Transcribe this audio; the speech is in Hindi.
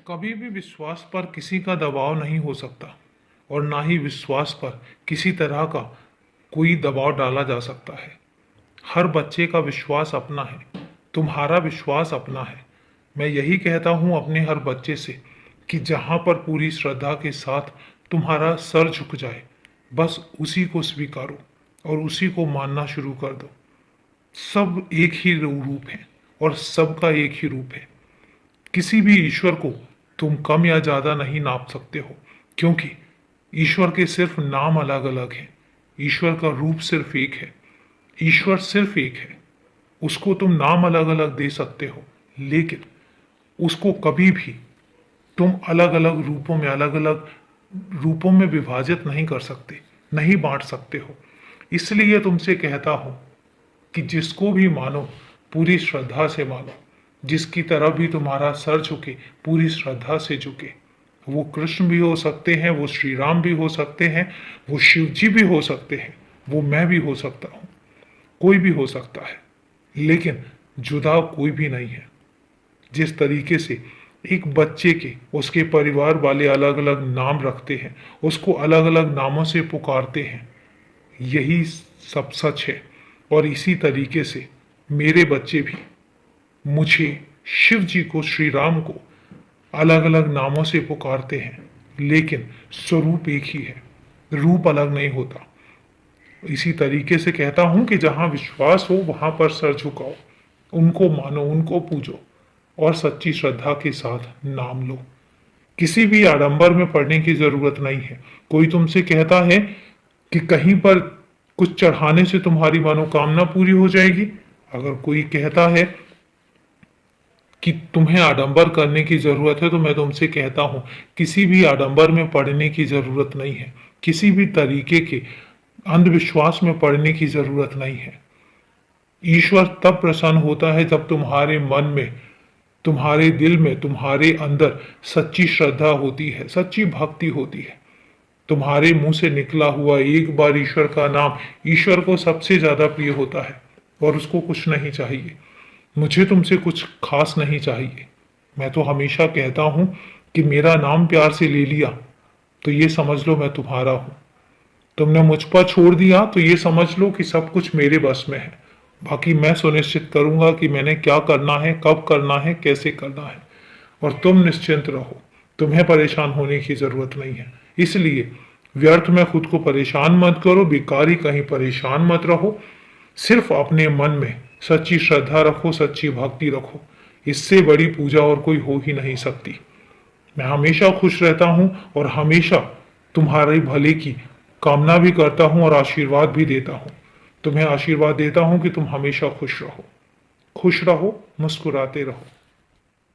कभी भी विश्वास पर किसी का दबाव नहीं हो सकता और ना ही विश्वास पर किसी तरह का कोई दबाव डाला जा सकता है। हर बच्चे का विश्वास अपना है, तुम्हारा विश्वास अपना है। मैं यही कहता हूँ अपने हर बच्चे से कि जहाँ पर पूरी श्रद्धा के साथ तुम्हारा सर झुक जाए, बस उसी को स्वीकारो और उसी को मानना शुरू कर दो। सब एक ही रूप है और सबका एक ही रूप है। किसी भी ईश्वर को तुम कम या ज्यादा नहीं नाप सकते हो, क्योंकि ईश्वर के सिर्फ नाम अलग अलग हैं। ईश्वर का रूप सिर्फ एक है। ईश्वर सिर्फ एक है। उसको तुम नाम अलग अलग दे सकते हो, लेकिन उसको कभी भी तुम अलग अलग रूपों में विभाजित नहीं कर सकते, नहीं बांट सकते हो। इसलिए तुमसे कहता हूं कि जिसको भी मानो पूरी श्रद्धा से मानो, जिसकी तरफ भी तुम्हारा सर झुके पूरी श्रद्धा से झुके। वो कृष्ण भी हो सकते हैं, वो श्री राम भी हो सकते हैं, वो शिव जी भी हो सकते हैं, वो मैं भी हो सकता हूँ, कोई भी हो सकता है, लेकिन जुदा कोई भी नहीं है। जिस तरीके से एक बच्चे के उसके परिवार वाले अलग अलग नाम रखते हैं, उसको अलग अलग नामों से पुकारते हैं, यही सब सच है। और इसी तरीके से मेरे बच्चे भी मुझे, शिव जी को, श्री राम को अलग अलग नामों से पुकारते हैं, लेकिन स्वरूप एक ही है, रूप अलग नहीं होता। इसी तरीके से कहता हूं कि जहां विश्वास हो वहां पर सर झुकाओ, उनको मानो, उनको पूजो और सच्ची श्रद्धा के साथ नाम लो। किसी भी आडंबर में पड़ने की जरूरत नहीं है। कोई तुमसे कहता है कि कहीं पर कुछ चढ़ाने से तुम्हारी मनोकामना पूरी हो जाएगी। अगर कोई कहता है कि तुम्हें आडंबर करने की जरूरत है, तो मैं तुमसे कहता हूं किसी भी आडंबर में पड़ने की जरूरत नहीं है। किसी भी तरीके के अंधविश्वास में पड़ने की जरूरत नहीं है। ईश्वर तब प्रसन्न होता है जब तुम्हारे मन में, तुम्हारे दिल में, तुम्हारे अंदर सच्ची श्रद्धा होती है, सच्ची भक्ति होती है। तुम्हारे मुंह से निकला हुआ एक बार ईश्वर का नाम ईश्वर को सबसे ज्यादा प्रिय होता है और उसको कुछ नहीं चाहिए। मुझे तुमसे कुछ खास नहीं चाहिए। मैं तो हमेशा कहता हूं कि मेरा नाम प्यार से ले लिया तो ये समझ लो मैं तुम्हारा हूं। तुमने मुझ पर छोड़ दिया तो ये समझ लो कि सब कुछ मेरे बस में है। बाकी मैं सुनिश्चित करूंगा कि मैंने क्या करना है, कब करना है, कैसे करना है। और तुम निश्चिंत रहो, तुम्हें परेशान होने की जरूरत नहीं है। इसलिए व्यर्थ में खुद को परेशान मत करो, बेकारी कहीं परेशान मत रहो। सिर्फ अपने मन में सच्ची श्रद्धा रखो, सच्ची भक्ति रखो। इससे बड़ी पूजा और कोई हो ही नहीं सकती। मैं हमेशा खुश रहता हूं और हमेशा तुम्हारे भले की कामना भी करता हूं और आशीर्वाद भी देता हूं। तुम्हें आशीर्वाद देता हूं कि तुम हमेशा खुश रहो, मुस्कुराते रहो।